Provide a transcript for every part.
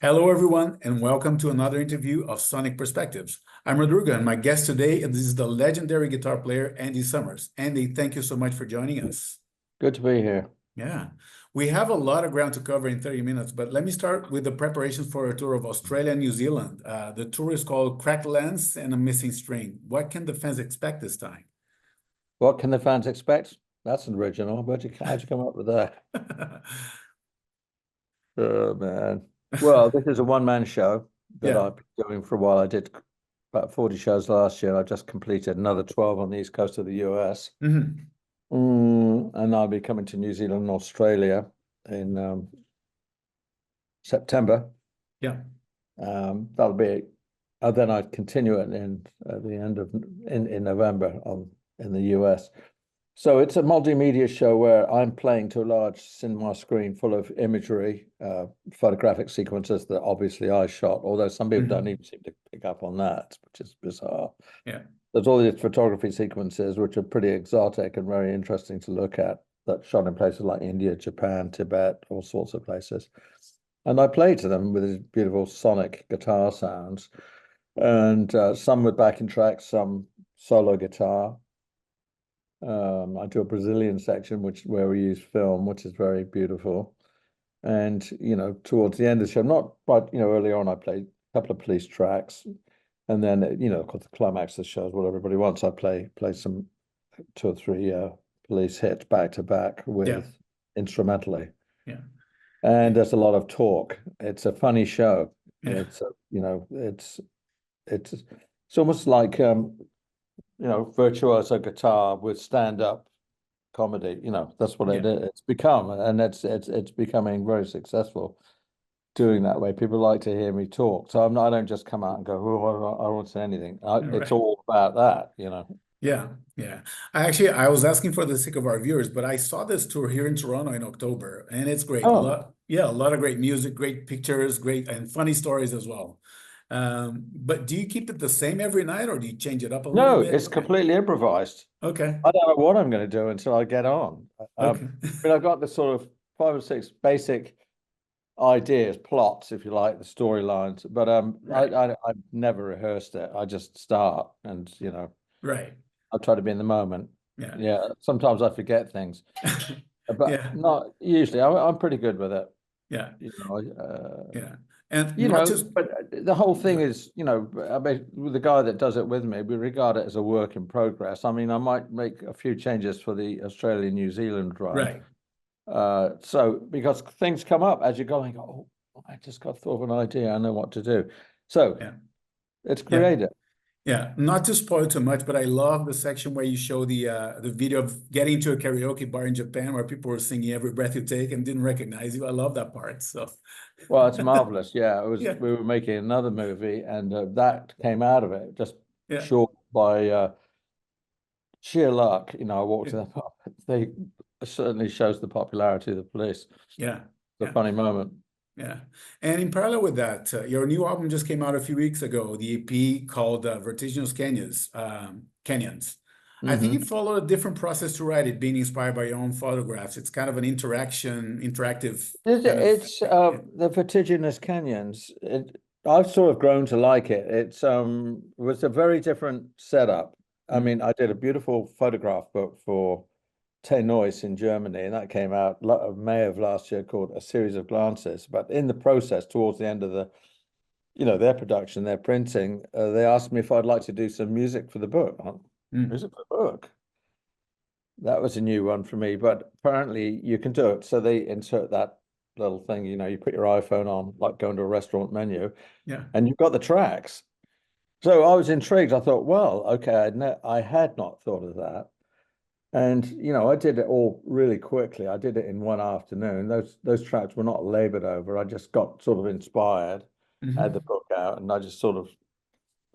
Hello, everyone, and welcome to another interview of Sonic Perspectives. I'm Rodrigo, and my guest today is the legendary guitar player, Andy Summers. Andy, thank you so much for joining us. Good to be here. Yeah, we have a lot of ground to cover in 30 minutes, but let me start with the preparations for a tour of Australia and New Zealand. The tour is called Cracked Lens and a Missing String. What can the fans expect this time? What can the fans expect? That's an original. How'd you come up with that? Oh, man. Well, this is a one-man show that Yeah. I've been doing for a while. I did about 40 shows last year. I just completed another 12 on the east coast of the US. Mhm. And I'll be coming to New Zealand and Australia in September. Yeah. That'll be, then I'd continue it at the end of in November in the US. So it's a multimedia show where I'm playing to a large cinema screen full of imagery, photographic sequences that obviously I shot, although some people don't even seem to pick up on that, which is bizarre. Yeah. There's all these photography sequences, which are pretty exotic and very interesting to look at, that shot in places like India, Japan, Tibet, all sorts of places. And I play to them with these beautiful sonic guitar sounds, and some with backing tracks, some solo guitar. I do a Brazilian section, where we use film, which is very beautiful. And towards the end of the show, not but early on, I played a couple of police tracks, and then of course the climax of the show is what everybody wants. I play some 2 or 3 police hits back to back with instrumentally. Yeah. And there's a lot of talk. It's a funny show. Yeah. It's almost like virtuoso guitar with stand-up comedy. That's what it's become, and it's becoming very successful doing that way. People like to hear me talk, so I don't just come out and go, "Oh, I won't say anything." It's all about that. Yeah, yeah. I was asking for the sake of our viewers, but I saw this tour here in Toronto in October, and it's great. Oh. A lot of great music, great pictures, great and funny stories as well. But do you keep it the same every night, or do you change it up a little No, bit? it's completely improvised. Okay. I don't know what I'm going to do until I get on. Okay. But I've got the sort of 5 or 6 basic ideas, plots, if you like, the storylines. But I've never rehearsed it. I just start, and Right. I try to be in the moment. Yeah. Yeah. Sometimes I forget things, but Yeah. not usually. I'm pretty good with it. Yeah. Yeah. And not just but the whole thing is, I mean, with the guy that does it with me, we regard it as a work in progress. I mean, I might make a few changes for the Australia, New Zealand run. right. So because things come up as you're going, oh, I just got thought of an idea, I know what to do. So it's creative. Yeah, not to spoil too much, but I love the section where you show the video of getting to a karaoke bar in Japan where people were singing Every Breath You Take and didn't recognize you. I love that part. So, well, it's marvelous. Yeah, it was. Yeah. We were making another movie, and that came out of it just Yeah. short by sheer luck. I walked to them up. They certainly shows the popularity of the police. Yeah. It's a funny moment. Yeah. And in parallel with that, your new album just came out a few weeks ago, the EP called Vertiginous Canyons. I think you follow a different process to write it, being inspired by your own photographs. It's kind of an interactive. It's the Vertiginous Canyons. I've sort of grown to like it. It was a very different setup. I mean, I did a beautiful photograph book for teNeues in Germany, and that came out May of last year, called A Series of Glances. But in the process, towards the end of their production, their printing, they asked me if I'd like to do some music for the book. Music for the book. That was a new one for me, but apparently you can do it. So they insert that little thing, you put your iPhone on, like going to a restaurant menu, and you've got the tracks. So I was intrigued. I thought, well, okay, I had not thought of that. And I did it all really quickly. I did it in one afternoon. Those tracks were not labored over. I just got sort of inspired, had the book out, and I just sort of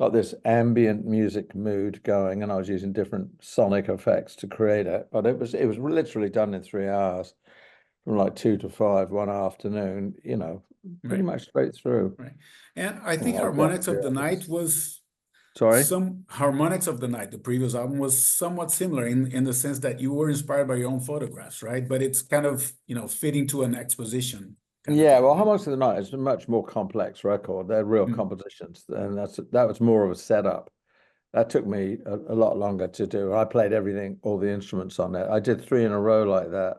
got this ambient music mood going, and I was using different sonic effects to create it. But it was literally done in 3 hours, from like 2 to 5 one afternoon. Pretty much straight through. Right. And I think Harmonics of the Night was. Sorry? Some Harmonics of the Night, the previous album, was somewhat similar in the sense that you were inspired by your own photographs, right? But it's kind of, fitting to an exposition kind of Yeah, thing. well, How Much of the Night is a much more complex record. They're real Mm. compositions, and that was more of a setup. That took me a lot longer to do. I played everything, all the instruments on it. I did three in a row like that.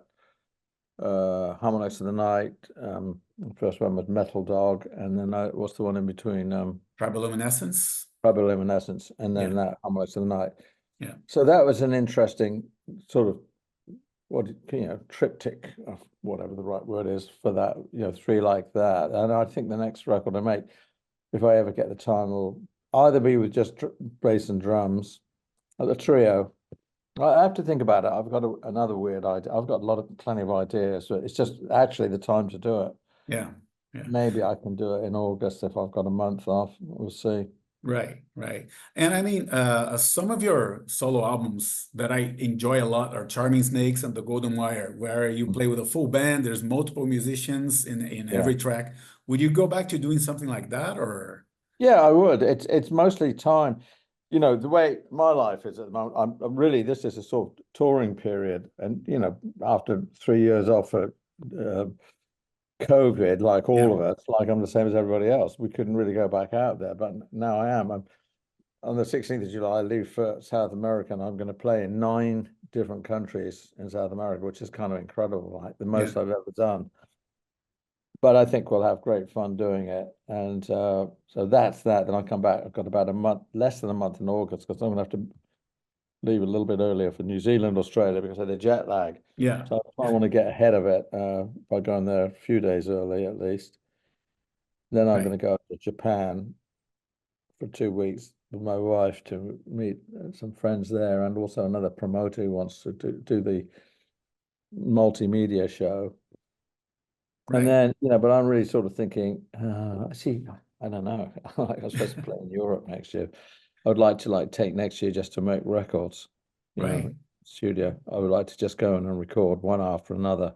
Harmonics of the Night. The first one was Metal Dog, and then what's the one in between? Triboluminescence. Triboluminescence, and then Yeah, that Harmonics of the Night. yeah, So that was an interesting sort of triptych, of whatever the right word is for that. Three like that. And I think the next record I make, if I ever get the time, will either be with just bass and drums, or the trio. I have to think about it. I've got another weird idea. I've got plenty of ideas, but it's just actually the time to do it. yeah, yeah. Maybe I can do it in August if I've got a month off. We'll see. Right, right. And I mean, some of your solo albums that I enjoy a lot are Charming Snakes and The Golden Wire, where you play with a full band. There's multiple musicians in Yeah. every track. Would you go back to doing something like that, or? Yeah, I would. It's mostly time. The way my life is at the moment, I'm really, this is a sort of touring period. And, after 3 years off for COVID, like Yeah, all of us, like I'm the same as everybody else. We couldn't really go back out there, but now I am. I'm on the 16th of July, I leave for South America, and I'm going to play in 9 different countries in South America, which is kind of incredible, like the yeah, most I've ever done. But I think we'll have great fun doing it. And so that's that. Then I come back. I've got about a month, less than a month in August, because I'm going to have to leave a little bit earlier for New Zealand, Australia, because of the jet lag. yeah, So I want to get ahead of it by going there a few days early at least. Then I'm right, going to go to Japan for 2 weeks with my wife to meet some friends there, and also another promoter who wants to do the multimedia show. And right. then, but I'm really sort of thinking, see, I don't know. I'm supposed to play in Europe next year. I would like to take next year just to make records, Right. studio. I would like to just go in and record one after another.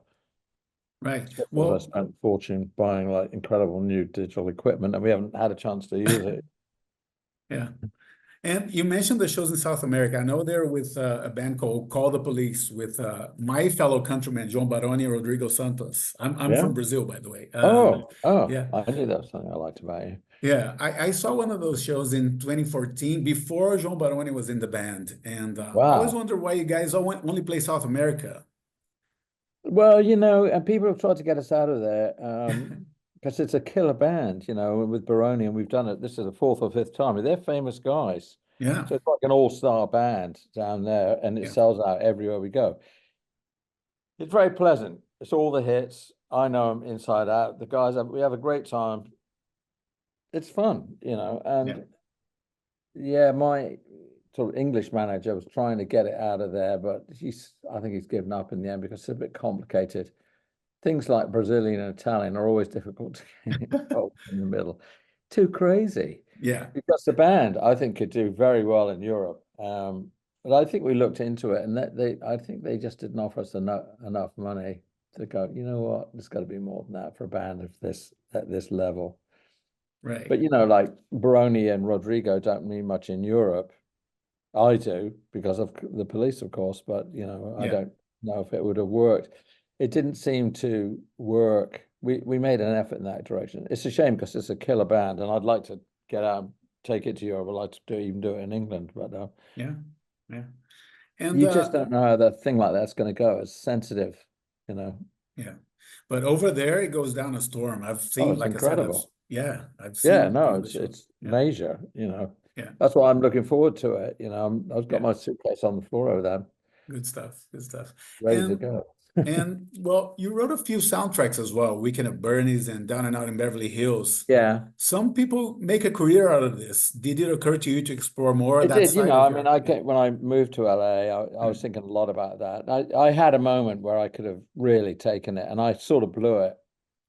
Right. Because I Well, spent a fortune buying incredible new digital equipment, and we haven't had a chance to use it. yeah. And you mentioned the shows in South America. I know they're with a band called Call the Police with my fellow countryman, João Baroni and Rodrigo Santos. I'm Yeah. from Brazil, by the way. Oh, Yeah. I knew that was something I liked about you. Yeah. I saw one of those shows in 2014 before João Baroni was in the band. And I always Wow. wonder why you guys only play South America. Well, and people have tried to get us out of there because it's a killer band, with Baroni, and we've done it. This is the fourth or fifth time. They're famous guys. Yeah. So it's like an all-star band down there, and it Yeah. sells out everywhere we go. It's very pleasant. It's all the hits. I know them inside out. The guys, we have a great time. It's fun, Yeah. and yeah, my sort of English manager was trying to get it out of there, but I think he's given up in the end because it's a bit complicated. Things like Brazilian and Italian are always difficult to get involved in the middle. Too crazy. Yeah. Because the band, I think, could do very well in Europe. But I think we looked into it, and I think they just didn't offer us enough money to go, you know what, there's got to be more than that for a band of at this level. Right. But like Baroni and Rodrigo don't mean much in Europe. I do because of the Police, of course, but I Yeah. don't know if it would have worked. It didn't seem to work. We made an effort in that direction. It's a shame because it's a killer band, and I'd like to get out and take it to Europe. I'd like to even do it in England, but Yeah. Yeah. And you just don't know how that thing like that's going to go. It's sensitive, yeah. But over there it goes down a storm. I've Oh, seen, it's like I said, incredible. I've Yeah, seen one no, of the shows. it's Yeah. major, Yeah. That's why I'm looking forward to it. I've got Yeah. my suitcase on the floor over there, Good stuff. Good stuff. ready to And go. well, you wrote a few soundtracks as well, Weekend at Bernie's and Down and Out in Beverly Hills. Yeah, Some people make a career out of this. Did it occur to you to explore more of it that did. side I of mean, your? when I moved to LA, I was thinking a lot about that. I had a moment where I could have really taken it, and I sort of blew it.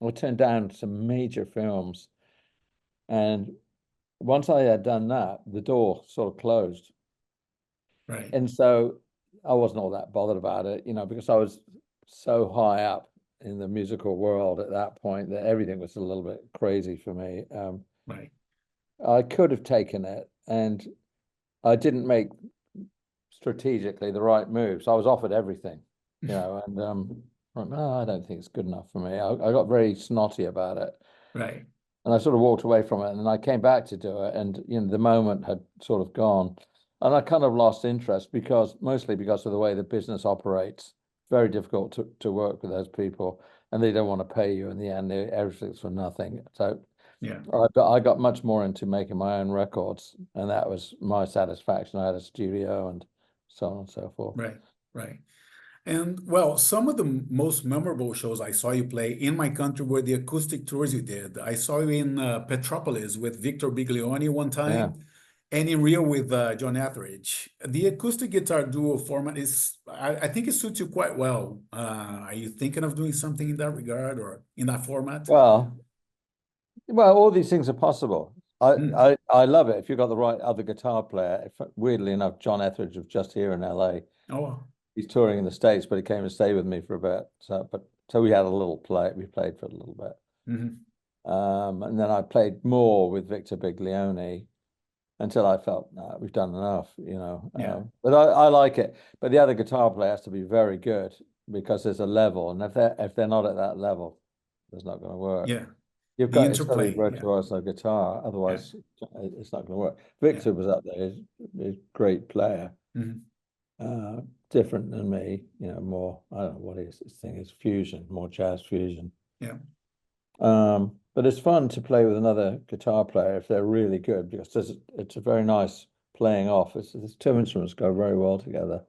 I turned down some major films, and once I had done that, the door sort of closed. Right. And so I wasn't all that bothered about it, because I was so high up in the musical world at that point that everything was a little bit crazy for me. Right. I could have taken it, and I didn't make strategically the right moves. I was offered everything, and Right, no, I don't think it's good enough for me. I got very snotty about it. Right. And I sort of walked away from it, and then I came back to do it, and the moment had sort of gone, and I kind of lost interest mostly because of the way the business operates. Very difficult to work with those people, and they don't want to pay you in the end. Everything's for nothing. So Yeah. I got much more into making my own records, and that was my satisfaction. I had a studio and so on and so forth. Right. Right. And well, some of the most memorable shows I saw you play in my country were the acoustic tours you did. I saw you in Petropolis with Victor Biglione one Yeah. time, and in Rio with John Etheridge. The acoustic guitar duo format I think it suits you quite well. Are you thinking of doing something in that regard or in that format? Well, all these things are possible. I, Mm. I love it if you've got the right other guitar player. Weirdly enough, John Etheridge was just here in LA. Oh, He's touring in the States, but he came and stayed with me for a bit. So we had a little play. We played for a little bit. mhm. And then I played more with Victor Biglione until I felt, nah, we've done enough, Yeah, But I like it. But the other guitar player has to be very good because there's a level, and if they're not at that level, it's not going to work. yeah. The It's got to be interplay. Yeah, virtuoso guitar, yeah, otherwise it's not going to work. yeah. Victor was up there; he's a great player, Mhm. different than me. More. I don't know what his thing is. Fusion, more jazz fusion. Yeah, But it's fun to play with another guitar player if they're really good because it's a very nice playing off. These two instruments go very well together.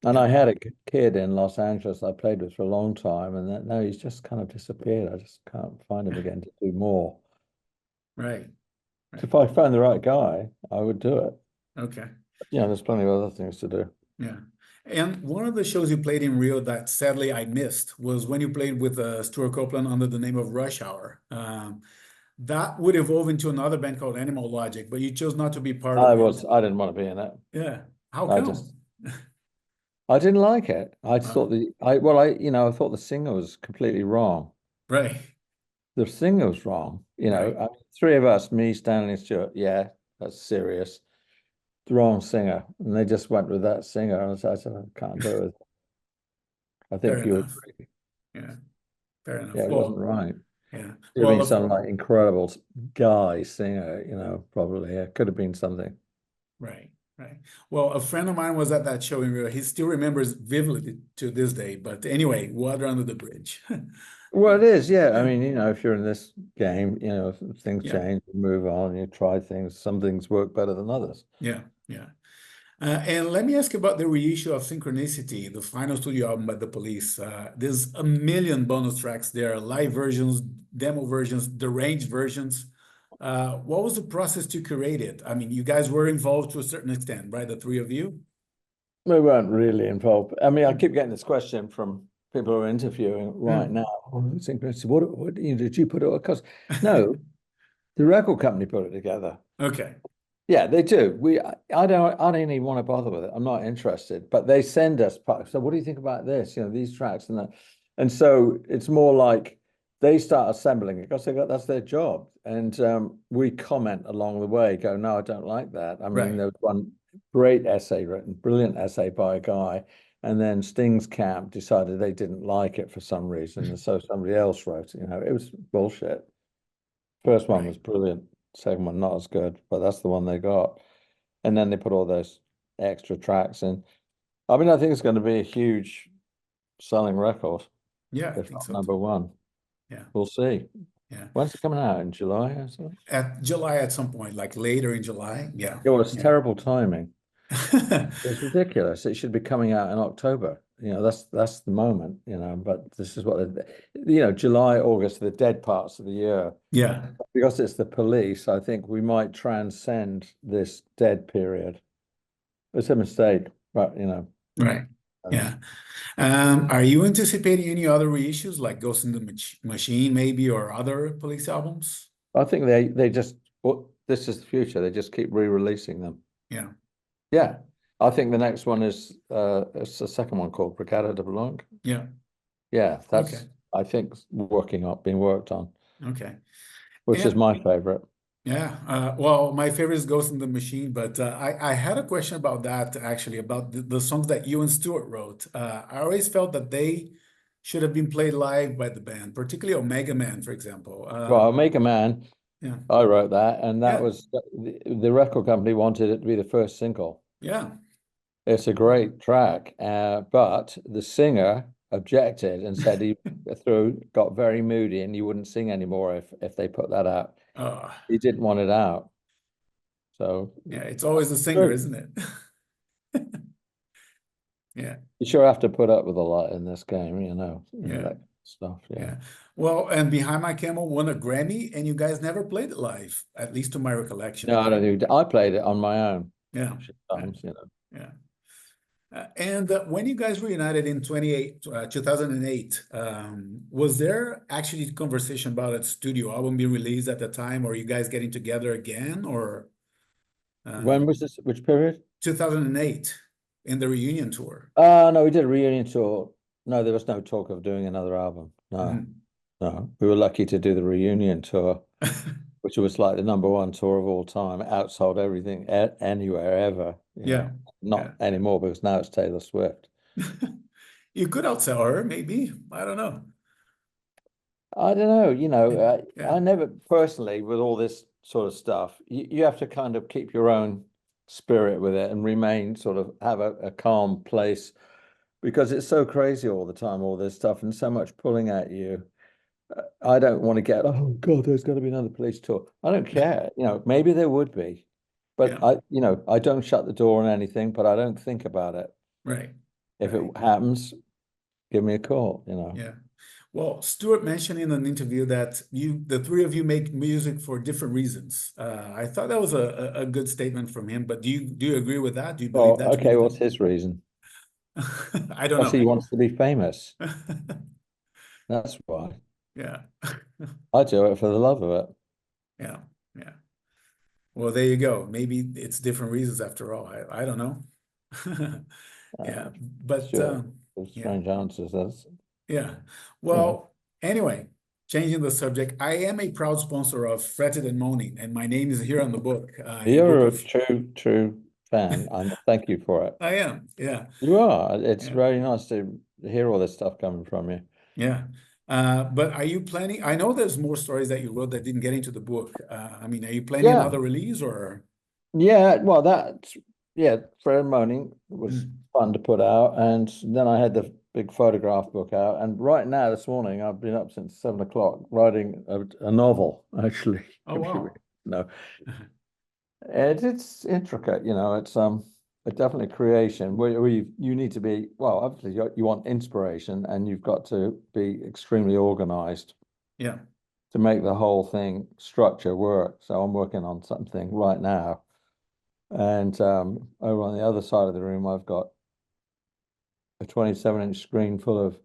And yeah. I had a kid in Los Angeles I played with for a long time, and now he's just kind of disappeared. I just can't find him again to do more. Right, So right. if I found the right guy, I would do it. Okay. There's plenty of other things to do. Yeah. And one of the shows you played in Rio that sadly I missed was when you played with Stuart Copeland under the name of Rush Hour. That would evolve into another band called Animal Logic, but you chose not to be part of it. I didn't want to be in it. Yeah. How I come? just I didn't like it. I Uh, thought I thought the singer was completely wrong. right. The singer was wrong. Right. Three of us, me, Stanley, and Stuart. Yeah, that's serious. The wrong singer, and they just went with that singer. And I said, I can't do it. I Fair think you enough. agree. Yeah. Fair enough. Yeah, it wasn't Well, right. yeah. Could have Well, been some like incredible guy singer, probably. It could have been something. right. Right. Well, a friend of mine was at that show in Rio. He still remembers vividly to this day. But anyway, water under the bridge. Well, it is, yeah. I mean, if you're in this game, if things Yeah. change, you move on, you try things. Some things work better than others. Yeah. Yeah. And let me ask you about the reissue of Synchronicity, the final studio album by The Police. There's a million bonus tracks there, live versions, demo versions, deranged versions. What was the process to curate it? I mean, you guys were involved to a certain extent, right? The three of you? We weren't really involved. I mean, I keep getting this question from people who are interviewing right now. Oh, it's interesting. What did you put it? Because no, the record company put it together. Okay. Yeah, they do. I don't even want to bother with it. I'm not interested. But they send us parts. So what do you think about this? These tracks and that. And so it's more like they start assembling it because that's their job. And we comment along the way, go, no, I don't like that. I mean, Right. there was one great essay written, brilliant essay by a guy. And then Sting's camp decided they didn't like it for some reason. And so somebody else wrote it. It was bullshit. First one Right. was brilliant. Second one not as good, but that's the one they got. And then they put all those extra tracks in. I mean, I think it's going to be a huge selling record, Yeah, I if think not so number too. one. Yeah. We'll see. Yeah. When's it coming out? In July or something? At July at some point, like later in July. Yeah. Yeah, well, it's Yeah. terrible timing. It's ridiculous. It should be coming out in October. That's the moment, but this is what July, August, the dead parts of the year. Yeah. Because it's the police, I think we might transcend this dead period. It's a mistake, but Right. um, Yeah. Are you anticipating any other reissues like Ghost in the Machine, maybe, or other police albums? I think they just this is the future. They just keep re-releasing them. Yeah. Yeah, I think the next one is it's the second one called Brigada de Blanc. Yeah. Yeah, Okay. that's I think being worked on, Okay. which is And my favorite. yeah, well, my favorite is Ghost in the Machine, but I had a question about that actually, about the songs that you and Stuart wrote. I always felt that they should have been played live by the band, particularly Omega Man, for example. Well, Omega Man, Yeah, I wrote that, and that yeah, was the record company wanted it to be the first single. yeah. It's a great track, but the singer objected and said he got very moody and he wouldn't sing anymore if they put that out. Uh, He didn't want it out. So yeah, it's always the singer, sure, isn't it? Yeah, you sure have to put up with a lot in this game, yeah, that stuff. Yeah. yeah. Well, and Behind My Camel won a Grammy, and you guys never played it live, at least to my recollection. No, I don't do. I played it on my own Yeah, a few yeah, times, yeah. And when you guys reunited in 2008, was there actually conversation about a studio album being released at the time, or you guys getting together again, or When was this? Which period? 2008 in the reunion tour? No, we did a reunion tour. No, there was no talk of doing another album. No, Mhm. no. We were lucky to do the reunion tour, which was like the #1 tour of all time. It outsold everything anywhere ever. Yeah, Not yeah. anymore because now it's Taylor Swift. You could outsell her, maybe. I don't know. I don't know. Yeah, I never personally with all this sort of stuff. You have to kind of keep your own spirit with it and remain sort of have a calm place because it's so crazy all the time, all this stuff, and so much pulling at you. I don't want to get, oh God, there's got to be another police tour. I don't care. Maybe there would be, but yeah, I don't shut the door on anything, but I don't think about it. right, If it right. happens, give me a call, Yeah. Well, Stuart mentioned in an interview that the three of you make music for different reasons. I thought that was a good statement from him, but do you agree with that? Do you believe Well, that to be okay, the what's case? his reason? I don't Because know. he wants to be famous. That's why. Yeah. I do it for the love of it. Yeah. Yeah. Well, there you go. Maybe it's different reasons after all. I don't know. Yeah. But Sure. Those yeah. strange answers. That's, Yeah. you know. Well, anyway, changing the subject, I am a proud sponsor of Fretted and Moaning, and my name is here on the book. A group You're a of true fan, and thank you for it. I am, yeah, You are. It's yeah, very nice to hear all this stuff coming from you. yeah. But are you planning? I know there's more stories that you wrote that didn't get into the book. I mean, are you planning Yeah. another release or? Yeah. Well, yeah, Fred Moaning was Mm. fun to put out. And then I had the big photograph book out. And right now, this morning, I've been up since 7 o'clock writing a novel, actually. Oh, If you wow. know. It's intricate, it's definitely creation where you need to be, well, obviously you want inspiration and you've got to be extremely organized Yeah. to make the whole thing structure work. So I'm working on something right now. And over on the other side of the room, I've got a 27-inch screen full of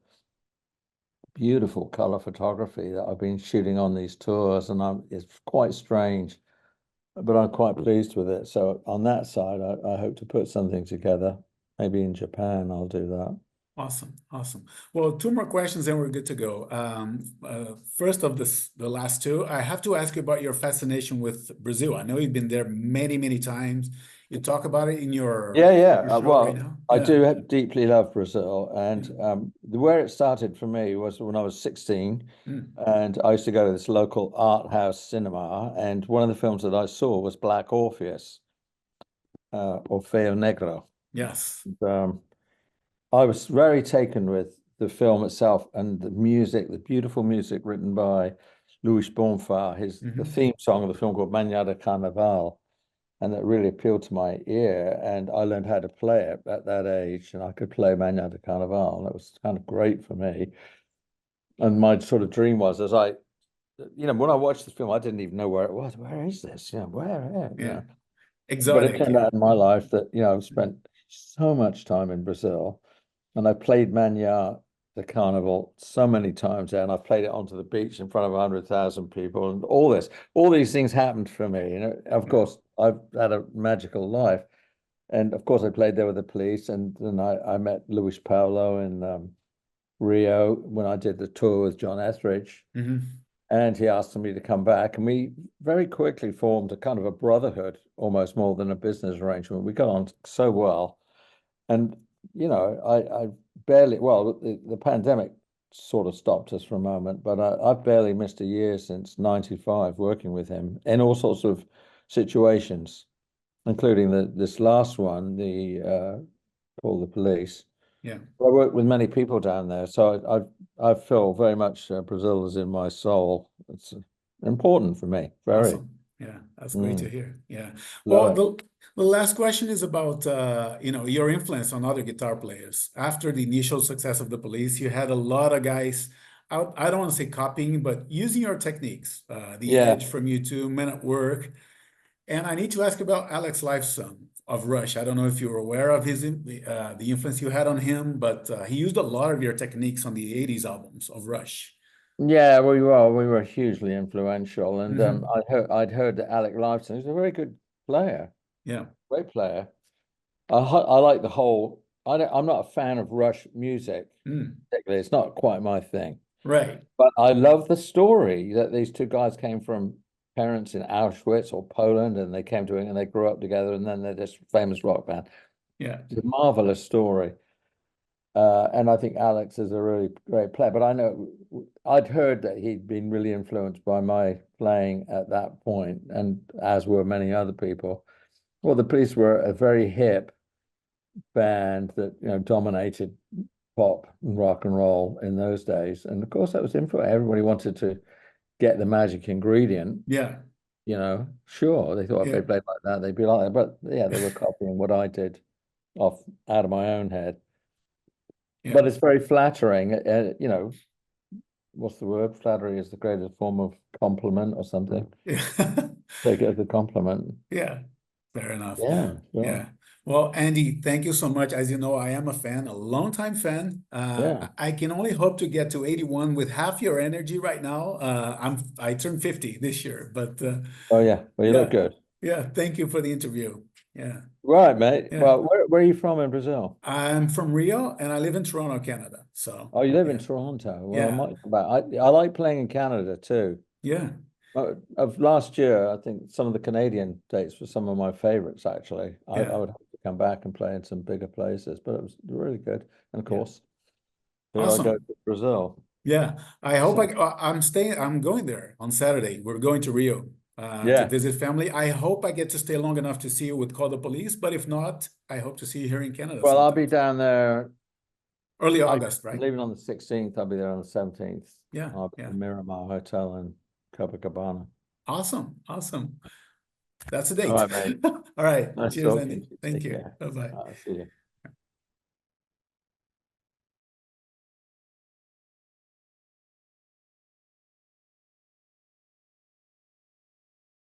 beautiful color photography that I've been shooting on these tours, and it's quite strange, but I'm quite pleased with it. So on that side, I hope to put something together. Maybe in Japan, I'll do that. Awesome, awesome. Well, two more questions and we're good to go. First of the last two, I have to ask you about your fascination with Brazil. I know you've been there many, many times. You talk about it in Yeah, your yeah. show right Well, now. I Yeah, do deeply love Brazil, and yeah. where it started for me was when I was 16, Mm. and I used to go to this local art house cinema, and one of the films that I saw was Black Orpheus, Orfeo Negro. Yes. And, I was very taken with the film itself and the music, the beautiful music written by Luis Bonfá, the Hmm. theme song of the film called Manhã de Carnaval, and that really appealed to my ear. And I learned how to play it at that age, and I could play Manhã de Carnaval, and that was kind of great for me. And my sort of dream was, when I watched the film, I didn't even know where it was. Where is this? Where? Yeah. But it Exotic. turned Yeah. out in my life that, I've spent so much time in Brazil. And I played Manhã, the carnival, so many times there, and I played it onto the beach in front of 100,000 people, and all these things happened for me. Of Yeah. course, I've had a magical life, and of course, I played there with the police, and then I met Luis Paulo in Rio when I did the tour with John Etheridge, Hmm. and he asked me to come back, and we very quickly formed a kind of a brotherhood, almost more than a business arrangement. We got on so well. And I barely, well, the pandemic sort of stopped us for a moment, but I've barely missed a year since '95 working with him in all sorts of situations, including this last one, the Call the Police. Yeah. I work with many people down there, so I feel very much Brazil is in my soul. It's important for me, very. Awesome. Yeah, that's great to hear. Yeah. Love Well, it. the last question is about your influence on other guitar players. After the initial success of the Police, you had a lot of guys out, I don't want to say copying, but using your techniques, the Yeah. Edge from U2, Men at Work. And I need to ask about Alex Lifeson of Rush. I don't know if you're aware of the influence you had on him, but he used a lot of your techniques on the '80s albums of Rush. Yeah, we were hugely influential, and Hmm. I'd heard that Alec Lifeson is a very good player, Yeah. great player. I like the whole. I'm not a fan of Rush music, Mm. particularly. It's not quite my thing. Right. But I love the story that these two guys came from parents in Auschwitz or Poland, and they came to it and they grew up together, and then they're this famous rock band. Yeah. It's a marvelous story. And I think Alex is a really great player. But I know I'd heard that he'd been really influenced by my playing at that point, and as were many other people. Well, the Police were a very hip band that dominated pop and rock and roll in those days. And of course, that was influence. Everybody wanted to get the magic ingredient. Yeah. Sure, they thought if Yeah. they played like that, they'd be like that. But yeah, they were copying what I did off out of my own head. Yeah. But it's very flattering. What's the word? Flattery is the greatest form of compliment or something. Yeah. Take it as a compliment. Yeah. Fair enough. Yeah, Yeah. sure. Well, Andy, thank you so much. As you know, I am a fan, a longtime fan. Yeah. I can only hope to get to 81 with half your energy right now. I turned 50 this year, but Oh yeah. Well, you look yeah, good. yeah. Thank you for the interview. Yeah, Right, mate. yeah. Well, where are you from in Brazil? I'm from Rio and I live in Toronto, Canada. So Oh, you live in yeah, Toronto. Well, I yeah, might come back. I like playing in Canada too. yeah, Of last year, I think some of the Canadian dates were some of my favorites, actually. I yeah. would have to come back and play in some bigger places, but it was really good. And of Yeah. course, here I go Awesome. to Brazil. Yeah, I hope So, I'm staying. I'm going there on Saturday. We're going to Rio to yeah. visit family. I hope I get to stay long enough to see you with Call the Police. But if not, I hope to see you here in Canada Well, I'll sometime. be down there. Early I'm August, right? leaving on the 16th. I'll be there on the 17th. Yeah, I'll be yeah. at Miramar Hotel in Copacabana. Awesome, awesome. That's a All date. right, mate. All right. Nice Cheers, talking Andy. to you. Thank Take you. care. Bye-bye. See you.